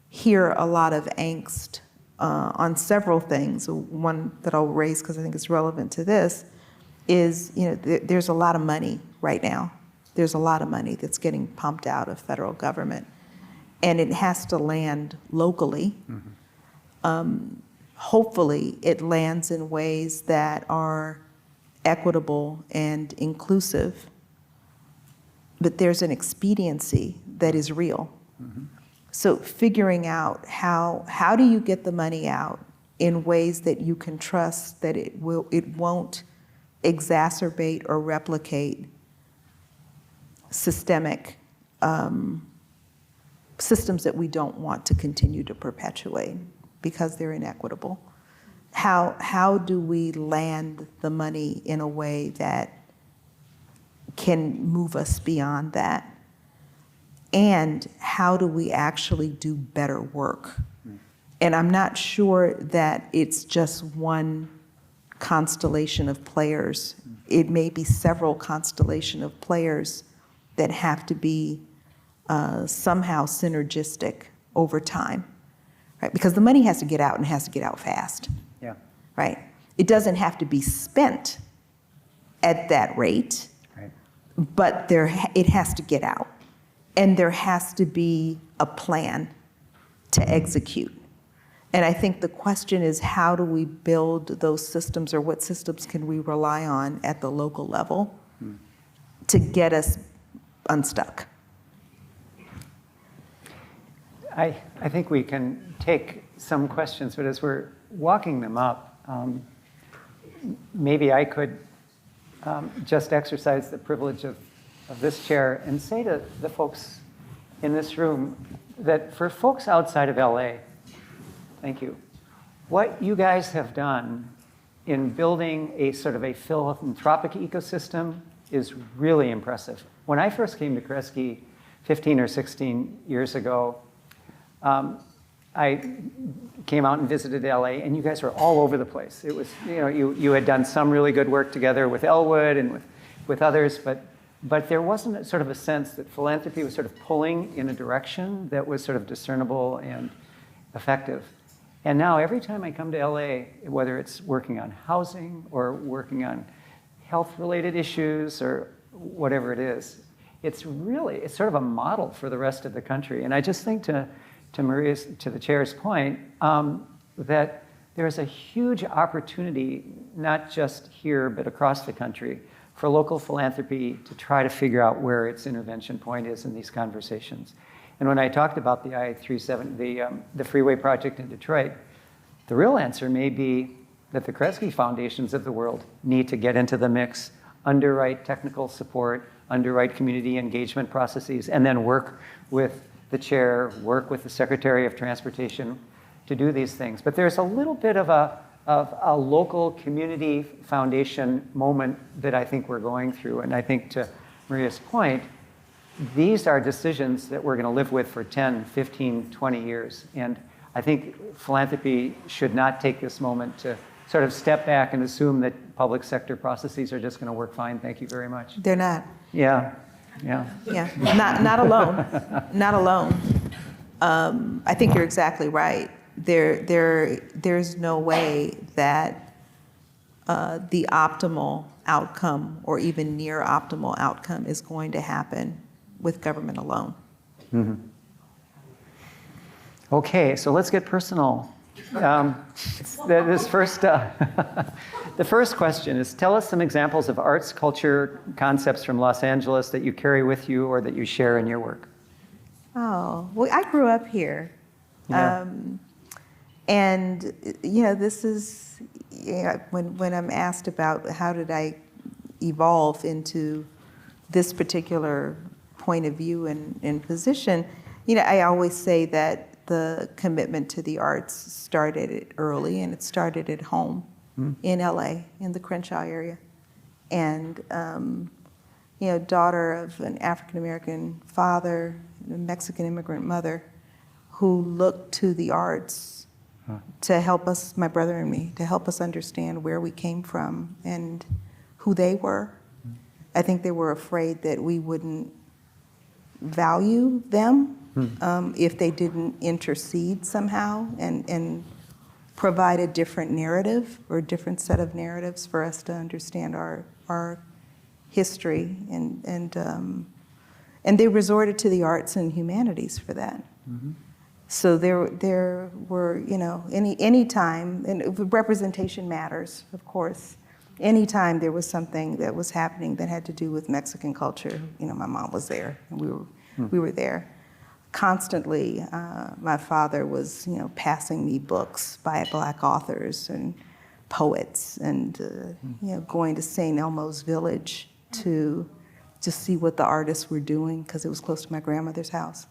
hear a lot of angst on several things. One that I'll raise because I think it's relevant to this is, you know, there's a lot of money right now. There's a lot of money that's getting pumped out of federal government, and it has to land locally. Hopefully, it lands in ways that are equitable and inclusive, but there's an expediency that is real. So figuring out how do you get the money out in ways that you can trust that it won't exacerbate or replicate systemic systems that we don't want to continue to perpetuate because they're inequitable. How do we land the money in a way that can move us beyond that? And how do we actually do better work? And I'm not sure that it's just one constellation of players. It may be several constellation of players that have to be somehow synergistic over time, right? Because the money has to get out and has to get out fast, right? It doesn't have to be spent at that rate, Right. but it has to get out. And there has to be a plan to execute. And I think the question is, how do we build those systems, or what systems can we rely on at the local level to get us unstuck? I think we can take some questions, but as we're walking them up, maybe I could just exercise the privilege of this chair and say to the folks in this room that for folks outside of LA, thank you, what you guys have done in building a sort of a philanthropic ecosystem is really impressive. When I first came to Kresge 15 or 16 years ago, I came out and visited LA, and you guys were all over the place. It was, you know, you had done some really good work together with Elwood and with others, but there wasn't sort of a sense that philanthropy was sort of pulling in a direction that was sort of discernible and effective. And now every time I come to LA, whether it's working on housing or working on health-related issues or whatever it is, it's sort of a model for the rest of the country. And I just think to the chair's point, that there's a huge opportunity, not just here, but across the country, for local philanthropy to try to figure out where its intervention point is in these conversations. And when I talked about the I-370, the freeway project in Detroit, the real answer may be that the Kresge Foundations of the world need to get into the mix, underwrite technical support, underwrite community engagement processes, and then work with the chair, work with the Secretary of Transportation to do these things. But there's a little bit of a local community foundation moment that I think we're going through. And I think to Maria's point, these are decisions that we're going to live with for 10, 15, 20 years. And I think philanthropy should not take this moment to sort of step back and assume that public sector processes are just going to work fine. Thank you very much. They're not. Yeah. Not alone. Not alone. I think you're exactly right. There's no way that the optimal outcome or even near optimal outcome is going to happen with government alone. Okay, so let's get personal This first, the first question is, tell us some examples of arts, culture, concepts from Los Angeles that you carry with you or that you share in your work. Oh, well, I grew up here. Yeah. And, this is, when I'm asked about how did I evolve into this particular point of view and position, I always say that the commitment to the arts started early, and it started at home in LA, in the Crenshaw area. And, daughter of an African-American father, a Mexican immigrant mother, who looked to the arts to help us, my brother and me, to help us understand where we came from and who they were. I think they were afraid that we wouldn't value them if they didn't intercede somehow and provide a different narrative or a different set of narratives for us to understand our history. And they resorted to the arts and humanities for that. So there were, any time, and representation matters, of course. Anytime there was something that was happening that had to do with Mexican culture, my mom was there, and we were there. Constantly, my father was, passing me books by Black authors and poets, and going to St. Elmo's Village to see what the artists were doing, because it was close to my grandmother's house.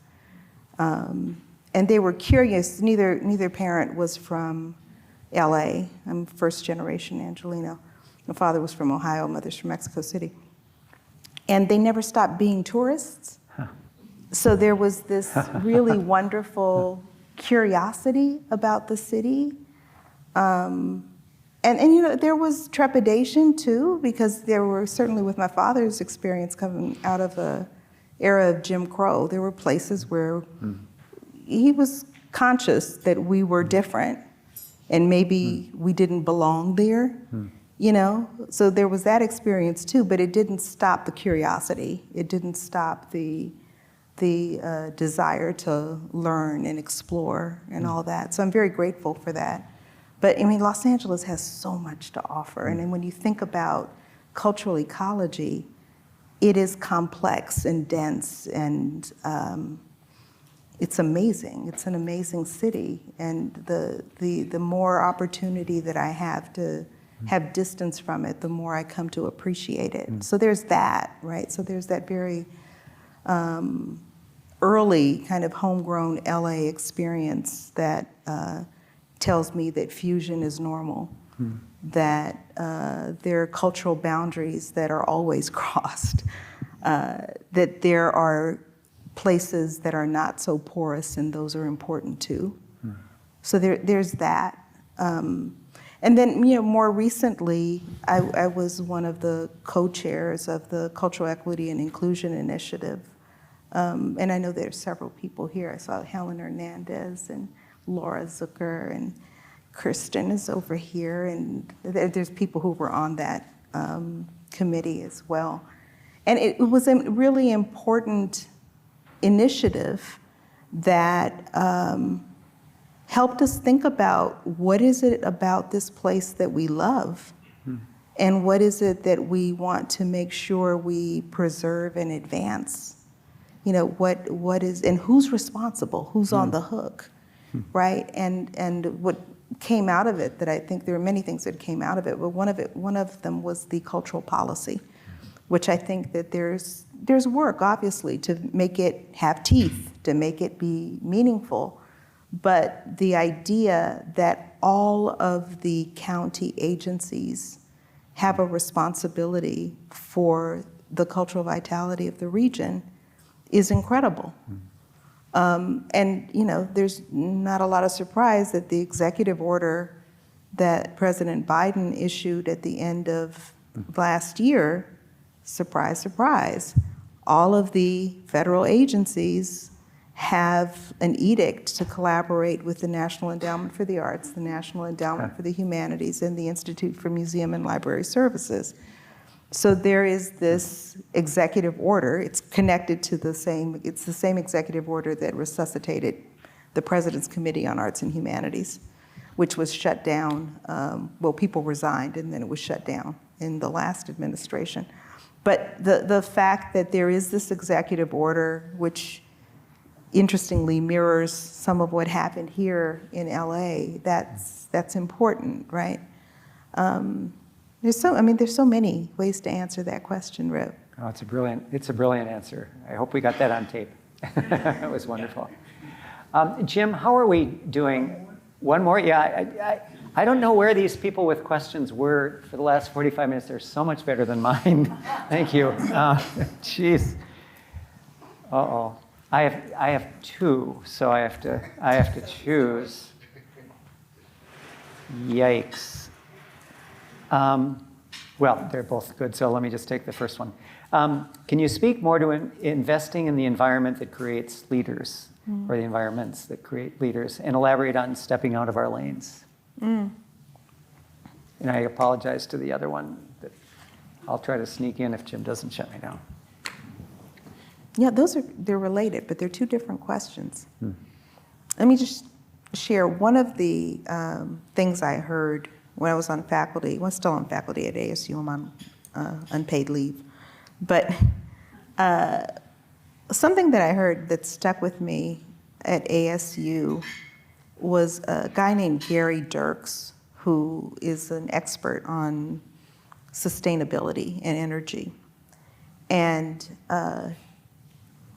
And they were curious. Neither parent was from LA. I'm first generation Angelino. My father was from Ohio, mother's from Mexico City. And they never stopped being tourists. So there was this really wonderful curiosity about the city. And there was trepidation too, because there were, certainly with my father's experience coming out of an era of Jim Crow, there were places where he was conscious that we were different and maybe we didn't belong there. So there was that experience too, but it didn't stop the curiosity. It didn't stop the desire to learn and explore and all that. So I'm very grateful for that. But Los Angeles has so much to offer. And then when you think about cultural ecology, it is complex and dense, and it's amazing. It's an amazing city. And the more opportunity that I have to have distance from it, the more I come to appreciate it. So there's that, right? So there's that very early kind of homegrown LA experience that tells me that fusion is normal, that there are cultural boundaries that are always crossed, that there are places that are not so porous, and those are important too. So there's that. And then, more recently, I was one of the co-chairs of the Cultural Equity and Inclusion Initiative. And I know there's several people here. I saw Helen Hernandez and Laura Zucker, and Kirsten is over here, and there's people who were on that committee as well. And it was a really important initiative that helped us think about what is it about this place that we love, and what is it that we want to make sure we preserve and advance. What is, and who's responsible, who's on the hook, right? And what came out of it, that I think there are many things that came out of it, but one of them was the cultural policy, which I think that there's work, obviously, to make it have teeth, to make it be meaningful. But the idea that all of the county agencies have a responsibility for the cultural vitality of the region is incredible. And there's not a lot of surprise that the executive order that President Biden issued at the end of last year, surprise, surprise, all of the federal agencies have an edict to collaborate with the National Endowment for the Arts, the National Endowment for the Humanities, and the Institute for Museum and Library Services. So there is this executive order. It's connected to the same executive order that resuscitated the President's Committee on Arts and Humanities. which was shut down. Well, people resigned, and then it was shut down in the last administration. But the fact that there is this executive order, which interestingly mirrors some of what happened here in LA, that's important, right? There's so many ways to answer that question, Rip. Oh, it's a brilliant answer. I hope we got that on tape. It was wonderful. Jim, how are we doing? One more? Yeah, I don't know where these people with questions were for the last 45 minutes. They're so much better than mine. Thank you. Jeez. Uh-oh. I have two, so I have to choose. Yikes. Well, they're both good, so let me just take the first one. Can you speak more to investing in the environment that creates leaders, or the environments that create leaders, and elaborate on stepping out of our lanes? And I apologize to the other one that I'll try to sneak in if Jim doesn't shut me down. Yeah, they're related, but they're two different questions. Let me just share one of the things I heard when I was on faculty. Well, still on faculty at ASU. I'm on unpaid leave. But something that I heard that stuck with me at ASU was a guy named Gary Dirks, who is an expert on sustainability and energy. And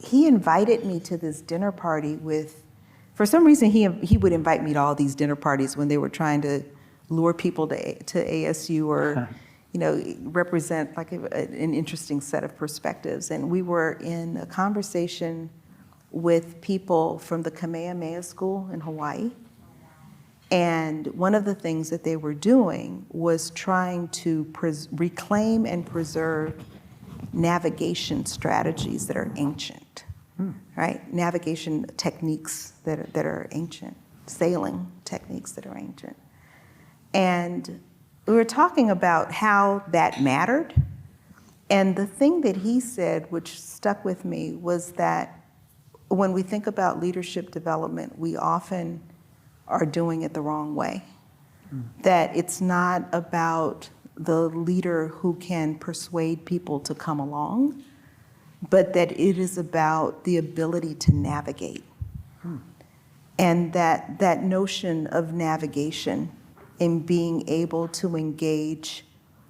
he invited me to this dinner party with, for some reason, he would invite me to all these dinner parties when they were trying to lure people to ASU or, represent like an interesting set of perspectives. And we were in a conversation with people from the Kamehameha School in Hawaii. And one of the things that they were doing was trying to reclaim and preserve navigation strategies that are ancient, right? Navigation techniques that are ancient, sailing techniques that are ancient. And we were talking about how that mattered. And the thing that he said, which stuck with me, was that when we think about leadership development, we often are doing it the wrong way. That it's not about the leader who can persuade people to come along, but that it is about the ability to navigate. And that notion of navigation in being able to engage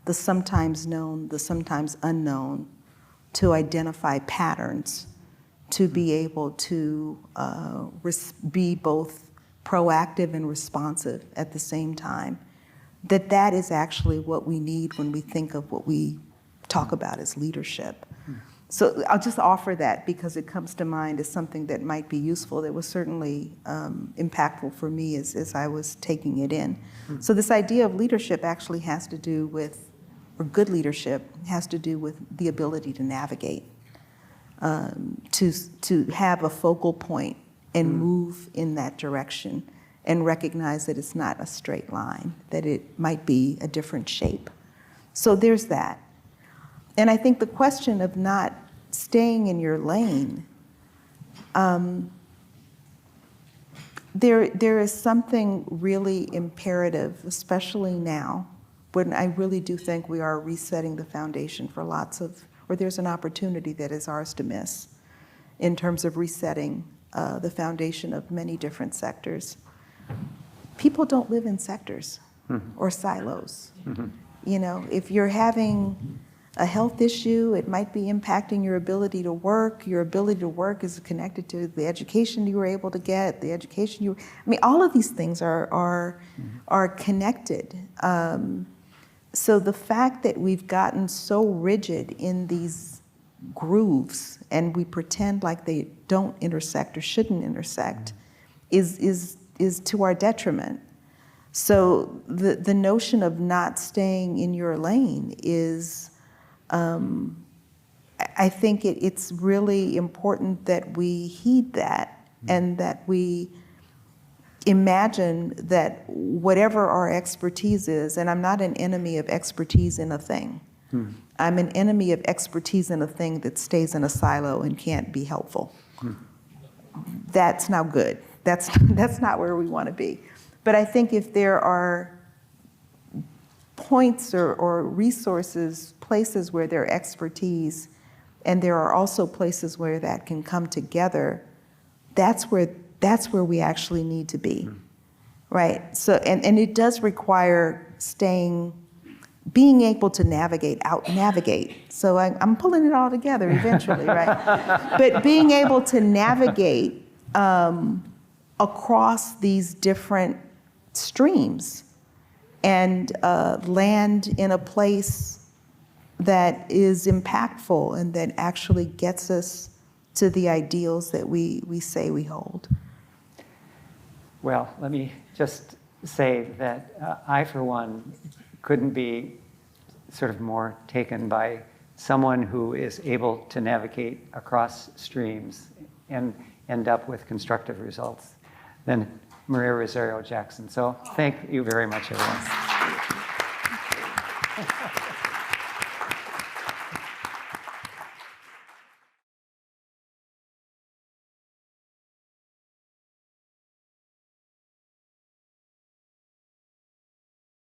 the sometimes known, the sometimes unknown, to identify patterns, to be able to be both proactive and responsive at the same time, that is actually what we need when we think of what we talk about as leadership. So I'll just offer that because it comes to mind as something that might be useful, that was certainly impactful for me as I was taking it in. So this idea of leadership actually has to do with, or good leadership has to do with the ability to navigate, to have a focal point and move in that direction and recognize that it's not a straight line, that it might be a different shape. So there's that. And I think the question of not staying in your lane, there is something really imperative, especially now, when I really do think we are resetting the foundation for or there's an opportunity that is ours to miss in terms of resetting the foundation of many different sectors. People don't live in sectors or silos. If you're having a health issue, it might be impacting your ability to work. Your ability to work is connected to the education you were able to get, all of these things are connected. So the fact that we've gotten so rigid in these grooves and we pretend like they don't intersect or shouldn't intersect is to our detriment. So the notion of not staying in your lane is, I think it's really important that we heed that and that we imagine that whatever our expertise is, and I'm not an enemy of expertise in a thing. I'm an enemy of expertise in a thing that stays in a silo and can't be helpful. That's not good. That's not where we want to be. But I think if there are points or resources, places where there are expertise, and there are also places where that can come together, that's where we actually need to be, right? So, and it does require being able to navigate. So I'm pulling it all together eventually, right? But being able to navigate across these different streams and land in a place that is impactful and that actually gets us to the ideals that we say we hold. Well, let me just say that I, for one, couldn't be sort of more taken by someone who is able to navigate across streams and end up with constructive results than Maria Rosario Jackson. So thank you very much, everyone.